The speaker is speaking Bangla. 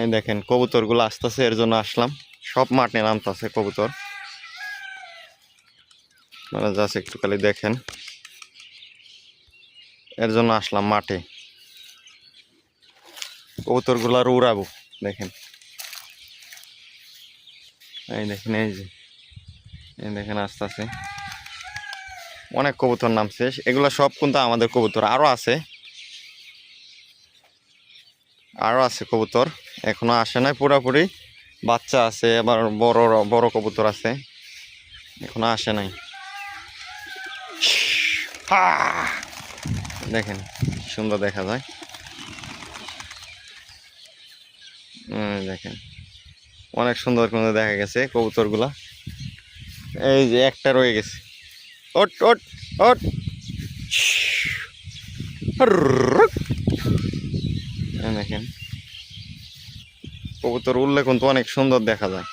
এই দেখেন কবুতরগুলো আসতেছে, এর জন্য আসলাম। সব মাঠে নামতেছে কবুতর, মানে জাস্ট একটু খালি দেখেন, এর জন্য আসলাম মাঠে। কবুতরগুলো আর উড়াবো, দেখেন এই দেখেন, এই দেখেন আসতেছে অনেক কবুতর নামছে। এগুলো সব কিন্তু আমাদের কবুতর, আরো আছে কবুতর, এখনো আসে নাই পুরোপুরি। বাচ্চা আছে, আবার বড় বড় কবুতর আছে, এখনো আসে নাই। দেখেন সুন্দর দেখা যায়, দেখেন অনেক সুন্দর কিন্তু দেখা গেছে কবুতরগুলা। এই যে একটা রয়ে গেছে, ওট ওট ওট। দেখেন কবুতর উড়লে কিন্তু অনেক সুন্দর দেখা যায়।